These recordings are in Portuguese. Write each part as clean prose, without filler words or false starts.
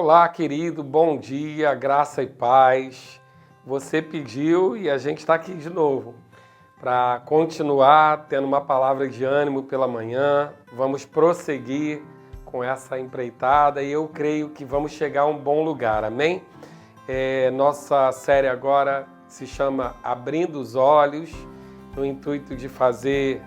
Olá, querido, bom dia, graça e paz. Você pediu e a gente está aqui de novo para continuar tendo uma palavra de ânimo pela manhã. Vamos prosseguir com essa empreitada e eu creio que vamos chegar a um bom lugar, amém? Nossa série agora se chama Abrindo os Olhos, no intuito de fazer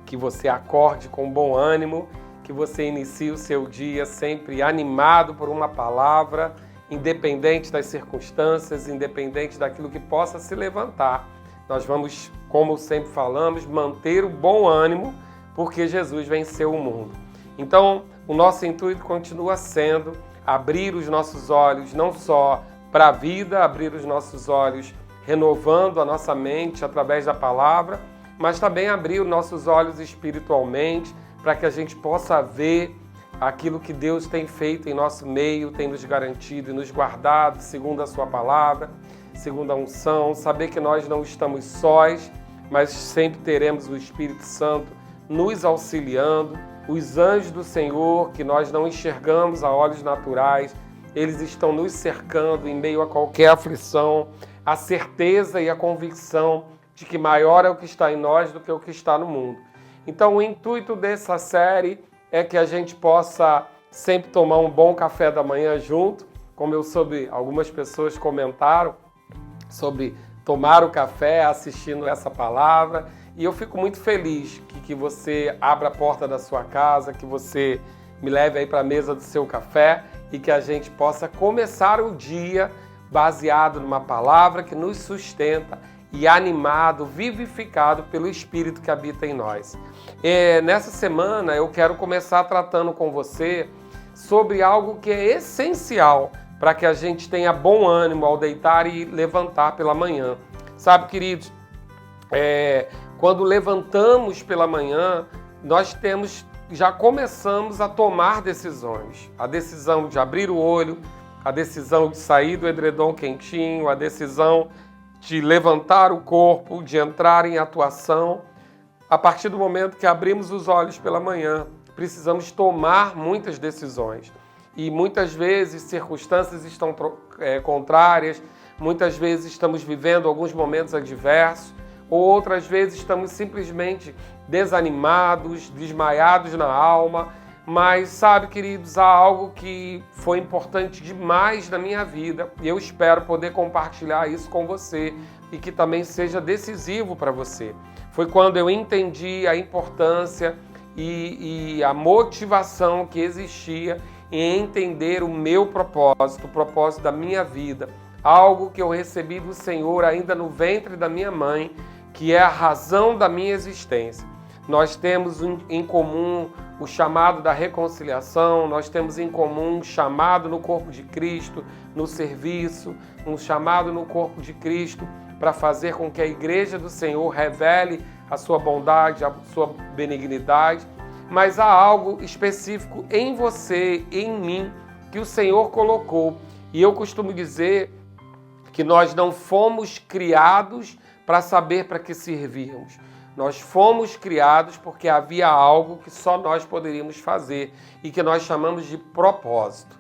que você acorde com bom ânimo, que você inicie o seu dia sempre animado por uma palavra, independente das circunstâncias, independente daquilo que possa se levantar. Nós vamos, como sempre falamos, manter o bom ânimo, porque Jesus venceu o mundo. Então, o nosso intuito continua sendo abrir os nossos olhos, não só para a vida, abrir os nossos olhos renovando a nossa mente através da palavra, mas também abrir os nossos olhos espiritualmente, para que a gente possa ver aquilo que Deus tem feito em nosso meio, tem nos garantido e nos guardado, segundo a sua palavra, segundo a unção, saber que nós não estamos sós, mas sempre teremos o Espírito Santo nos auxiliando, os anjos do Senhor, que nós não enxergamos a olhos naturais, eles estão nos cercando em meio a qualquer aflição, a certeza e a convicção de que maior é o que está em nós do que o que está no mundo. Então, o intuito dessa série é que a gente possa sempre tomar um bom café da manhã junto, como eu soube, algumas pessoas comentaram sobre tomar o café assistindo essa palavra, e eu fico muito feliz que você abra a porta da sua casa, que você me leve aí para a mesa do seu café e que a gente possa começar o dia baseado numa palavra que nos sustenta e animado, vivificado pelo Espírito que habita em nós. Nessa semana eu quero começar tratando com você sobre algo que é essencial para que a gente tenha bom ânimo ao deitar e levantar pela manhã. Sabe, queridos, quando levantamos pela manhã, nós já começamos a tomar decisões. A decisão de abrir o olho, a decisão de sair do edredom quentinho, a decisão de levantar o corpo, de entrar em atuação. A partir do momento que abrimos os olhos pela manhã, precisamos tomar muitas decisões. E muitas vezes circunstâncias estão contrárias, muitas vezes estamos vivendo alguns momentos adversos, ou outras vezes estamos simplesmente desanimados, desmaiados na alma. Mas sabe, queridos, há algo que foi importante demais na minha vida e eu espero poder compartilhar isso com você e que também seja decisivo para você. Foi quando eu entendi a importância e a motivação que existia em entender o meu propósito, o propósito da minha vida, algo que eu recebi do Senhor ainda no ventre da minha mãe, que é a razão da minha existência. Nós temos em comum o chamado da reconciliação, nós temos em comum um chamado no corpo de Cristo, no serviço, um chamado no corpo de Cristo para fazer com que a igreja do Senhor revele a sua bondade, a sua benignidade, mas há algo específico em você, em mim, que o Senhor colocou. E eu costumo dizer que nós não fomos criados para saber para que servíamos. Nós fomos criados porque havia algo que só nós poderíamos fazer e que nós chamamos de propósito.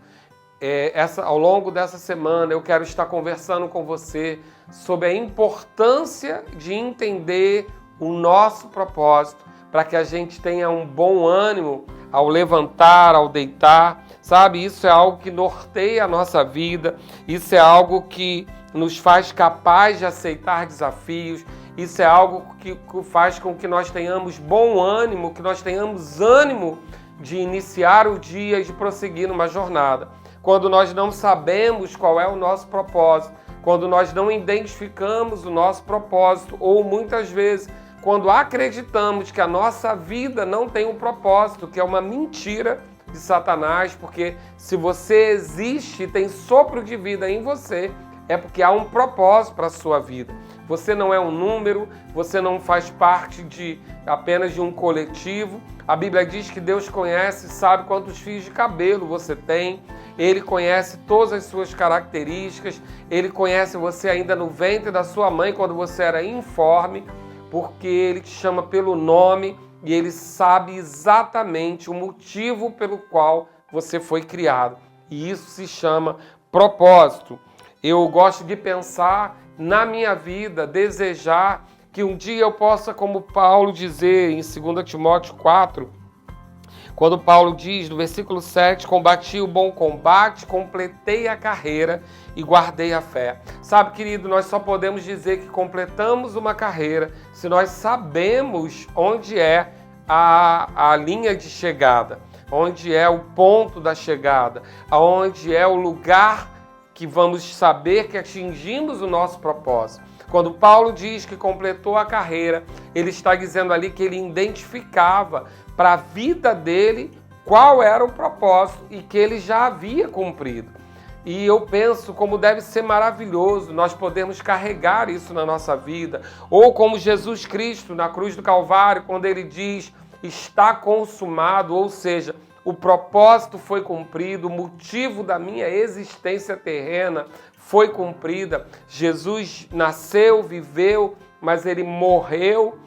Ao longo dessa semana eu quero estar conversando com você sobre a importância de entender o nosso propósito para que a gente tenha um bom ânimo ao levantar, ao deitar. Sabe, isso é algo que norteia a nossa vida, isso é algo que nos faz capaz de aceitar desafios. Isso é algo que faz com que nós tenhamos bom ânimo, que nós tenhamos ânimo de iniciar o dia e de prosseguir numa jornada. Quando nós não sabemos qual é o nosso propósito, quando nós não identificamos o nosso propósito, ou muitas vezes quando acreditamos que a nossa vida não tem um propósito, que é uma mentira de Satanás, porque se você existe e tem sopro de vida em você, é porque há um propósito para a sua vida. Você não é um número, você não faz parte apenas de um coletivo. A Bíblia diz que Deus conhece, sabe quantos fios de cabelo você tem. Ele conhece todas as suas características. Ele conhece você ainda no ventre da sua mãe, quando você era informe, porque Ele te chama pelo nome e Ele sabe exatamente o motivo pelo qual você foi criado. E isso se chama propósito. Eu gosto de pensar na minha vida, desejar que um dia eu possa, como Paulo dizer em 2 Timóteo 4, quando Paulo diz no versículo 7, combati o bom combate, completei a carreira e guardei a fé. Sabe, querido, nós só podemos dizer que completamos uma carreira se nós sabemos onde é a linha de chegada, onde é o ponto da chegada, onde é o lugar que vamos saber que atingimos o nosso propósito. Quando Paulo diz que completou a carreira, ele está dizendo ali que ele identificava para a vida dele qual era o propósito e que ele já havia cumprido. E eu penso como deve ser maravilhoso nós podermos carregar isso na nossa vida, ou como Jesus Cristo na cruz do Calvário, quando ele diz, está consumado, ou seja, o propósito foi cumprido, o motivo da minha existência terrena foi cumprida. Jesus nasceu, viveu, mas ele morreu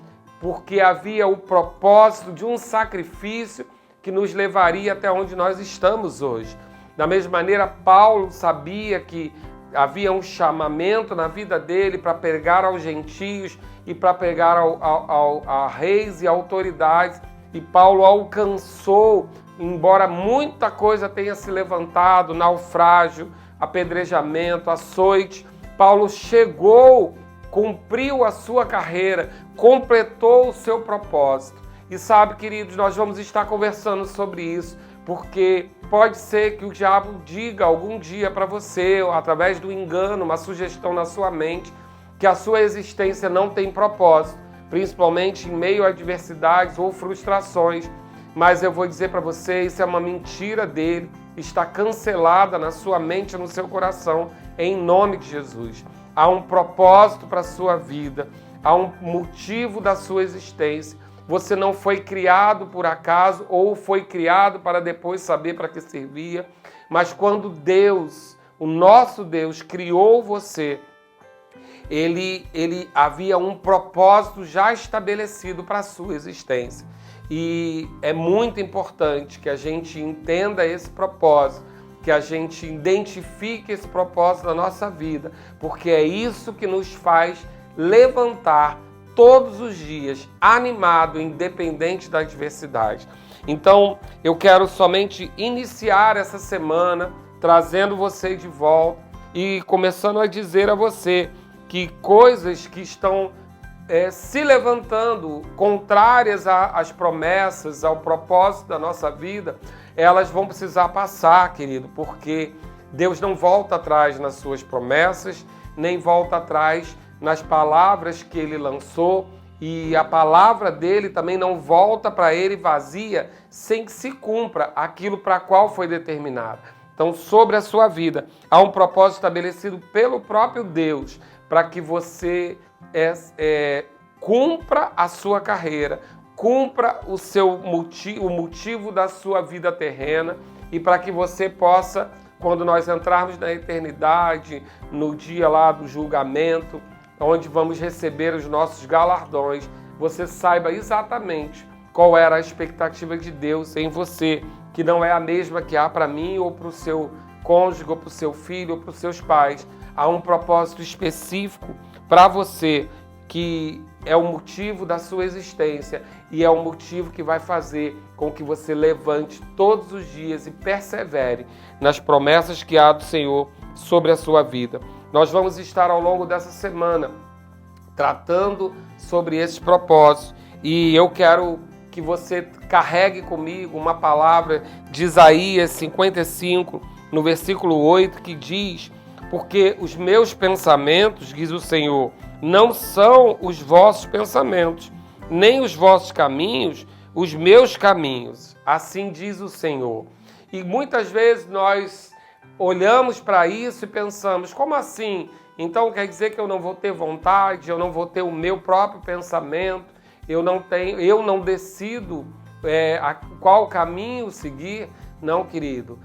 porque havia o propósito de um sacrifício que nos levaria até onde nós estamos hoje. Da mesma maneira, Paulo sabia que havia um chamamento na vida dele para pregar aos gentios e para pregar a reis e autoridades, e Paulo alcançou, embora muita coisa tenha se levantado, naufrágio, apedrejamento, açoite, Paulo chegou, cumpriu a sua carreira, completou o seu propósito. E sabe, queridos, nós vamos estar conversando sobre isso, porque pode ser que o diabo diga algum dia para você, através do engano, uma sugestão na sua mente, que a sua existência não tem propósito, principalmente em meio a adversidades ou frustrações. Mas eu vou dizer para você, isso é uma mentira dele, está cancelada na sua mente e no seu coração, em nome de Jesus. Há um propósito para a sua vida, há um motivo da sua existência. Você não foi criado por acaso ou foi criado para depois saber para que servia, mas quando Deus, o nosso Deus, criou você, ele havia um propósito já estabelecido para a sua existência. E é muito importante que a gente entenda esse propósito, que a gente identifique esse propósito na nossa vida, porque é isso que nos faz levantar todos os dias, animado, independente da adversidade. Então, eu quero somente iniciar essa semana trazendo você de volta e começando a dizer a você que coisas que estão se levantando contrárias às promessas, ao propósito da nossa vida, elas vão precisar passar, querido, porque Deus não volta atrás nas suas promessas, nem volta atrás nas palavras que Ele lançou, e a palavra dele também não volta para Ele vazia sem que se cumpra aquilo para qual foi determinado. Então, sobre a sua vida, há um propósito estabelecido pelo próprio Deus para que você cumpra a sua carreira, cumpra o motivo da sua vida terrena, e para que você possa, quando nós entrarmos na eternidade, no dia lá do julgamento, onde vamos receber os nossos galardões, você saiba exatamente qual era a expectativa de Deus em você, que não é a mesma que há para mim ou para o seu cônjuge, ou para o seu filho, ou para os seus pais. Há um propósito específico para você, que é o motivo da sua existência e é o motivo que vai fazer com que você levante todos os dias e persevere nas promessas que há do Senhor sobre a sua vida. Nós vamos estar ao longo dessa semana tratando sobre esses propósitos, e eu quero que você carregue comigo uma palavra de Isaías 55, no versículo 8, que diz: porque os meus pensamentos, diz o Senhor, não são os vossos pensamentos, nem os vossos caminhos, os meus caminhos. Assim diz o Senhor. E muitas vezes nós olhamos para isso e pensamos, como assim? Então quer dizer que eu não vou ter vontade, eu não vou ter o meu próprio pensamento, eu não decido qual caminho seguir? Não, querido.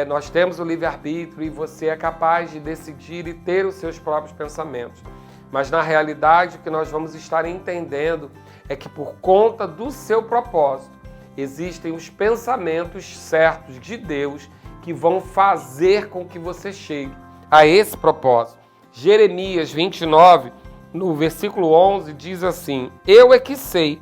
Nós temos o livre-arbítrio e você é capaz de decidir e ter os seus próprios pensamentos. Mas na realidade o que nós vamos estar entendendo é que por conta do seu propósito existem os pensamentos certos de Deus que vão fazer com que você chegue a esse propósito. Jeremias 29, no versículo 11, diz assim: eu é que sei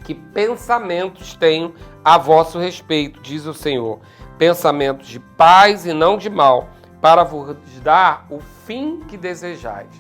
que pensamentos tenho a vosso respeito, diz o Senhor, pensamentos de paz e não de mal, para vos dar o fim que desejais.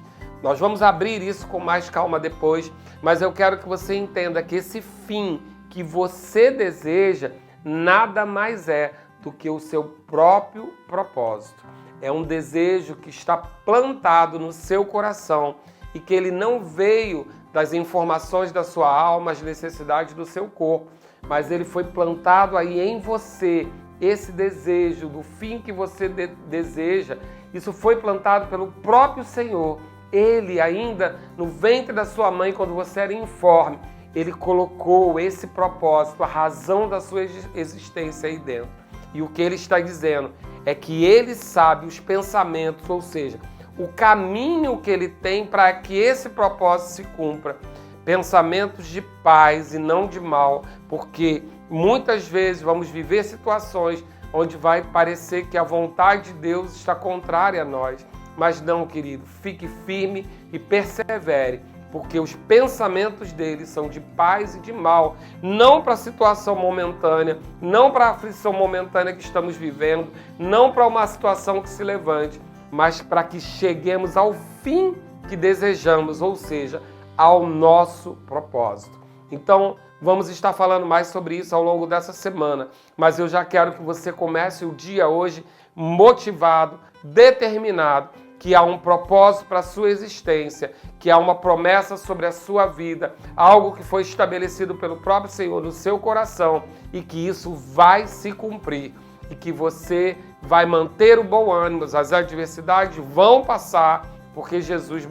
Nós vamos abrir isso com mais calma depois, mas eu quero que você entenda que esse fim que você deseja nada mais é do que o seu próprio propósito. É um desejo que está plantado no seu coração e que ele não veio das informações da sua alma, as necessidades do seu corpo, mas ele foi plantado aí em você. Esse desejo do fim que você deseja, isso foi plantado pelo próprio Senhor. Ele ainda no ventre da sua mãe, quando você era informe, ele colocou esse propósito, a razão da sua existência aí dentro. E o que ele está dizendo é que ele sabe os pensamentos, ou seja, o caminho que ele tem para que esse propósito se cumpra. Pensamentos de paz e não de mal, porque muitas vezes vamos viver situações onde vai parecer que a vontade de Deus está contrária a nós. Mas não, querido, fique firme e persevere, porque os pensamentos dele são de paz e de mal, não para a situação momentânea, não para a aflição momentânea que estamos vivendo, não para uma situação que se levante, mas para que cheguemos ao fim que desejamos, ou seja, ao nosso propósito. Então, vamos estar falando mais sobre isso ao longo dessa semana, mas eu já quero que você comece o dia hoje motivado, determinado, que há um propósito para a sua existência, que há uma promessa sobre a sua vida, algo que foi estabelecido pelo próprio Senhor no seu coração e que isso vai se cumprir e que você vai manter o bom ânimo, as adversidades vão passar porque Jesus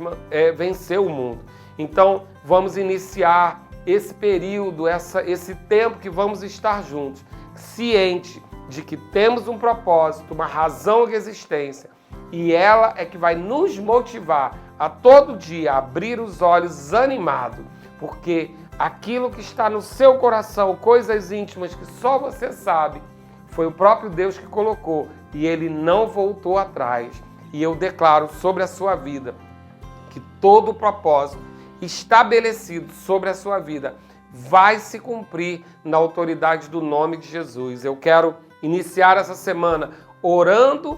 venceu o mundo. Então, vamos iniciar esse período, esse tempo que vamos estar juntos, ciente de que temos um propósito, uma razão de existência, e ela é que vai nos motivar a todo dia abrir os olhos animado, porque aquilo que está no seu coração, coisas íntimas que só você sabe, foi o próprio Deus que colocou e ele não voltou atrás. E eu declaro sobre a sua vida que todo o propósito estabelecido sobre a sua vida vai se cumprir na autoridade do nome de Jesus. Eu quero iniciar essa semana orando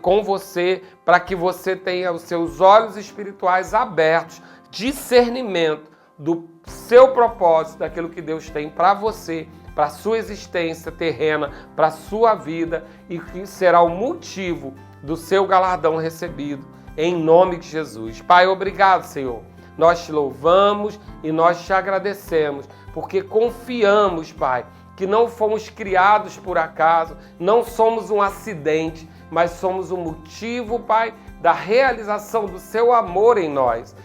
com você, para que você tenha os seus olhos espirituais abertos, discernimento do seu propósito, daquilo que Deus tem para você, para a sua existência terrena, para a sua vida, e que será o motivo do seu galardão recebido, em nome de Jesus. Pai, obrigado, Senhor. Nós te louvamos e nós te agradecemos, porque confiamos, Pai, que não fomos criados por acaso, não somos um acidente, mas somos o motivo, Pai, da realização do seu amor em nós.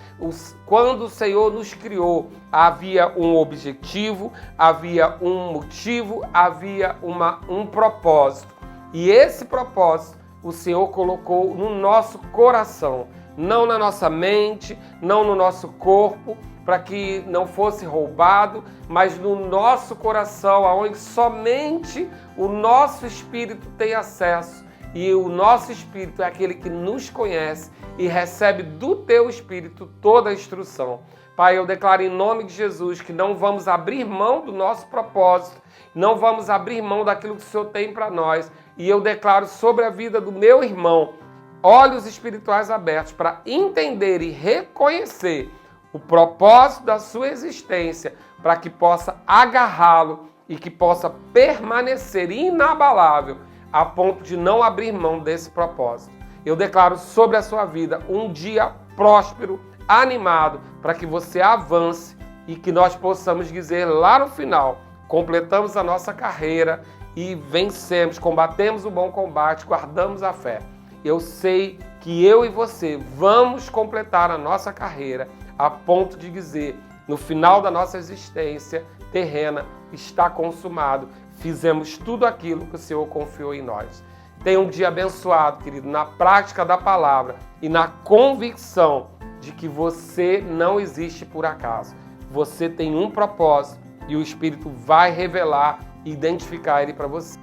Quando o Senhor nos criou, havia um objetivo, havia um motivo, havia um propósito. E esse propósito o Senhor colocou no nosso coração, não na nossa mente, não no nosso corpo, para que não fosse roubado, mas no nosso coração, aonde somente o nosso espírito tem acesso. E o nosso espírito é aquele que nos conhece e recebe do teu espírito toda a instrução. Pai, eu declaro em nome de Jesus que não vamos abrir mão do nosso propósito, não vamos abrir mão daquilo que o Senhor tem para nós. E eu declaro sobre a vida do meu irmão, olhos espirituais abertos para entender e reconhecer o propósito da sua existência, para que possa agarrá-lo e que possa permanecer inabalável a ponto de não abrir mão desse propósito. Eu declaro sobre a sua vida um dia próspero, animado, para que você avance e que nós possamos dizer lá no final, completamos a nossa carreira e vencemos, combatemos o bom combate, guardamos a fé. Eu sei que eu e você vamos completar a nossa carreira a ponto de dizer, no final da nossa existência terrena, está consumado. Fizemos tudo aquilo que o Senhor confiou em nós. Tenha um dia abençoado, querido, na prática da palavra e na convicção de que você não existe por acaso. Você tem um propósito e o Espírito vai revelar e identificar ele para você.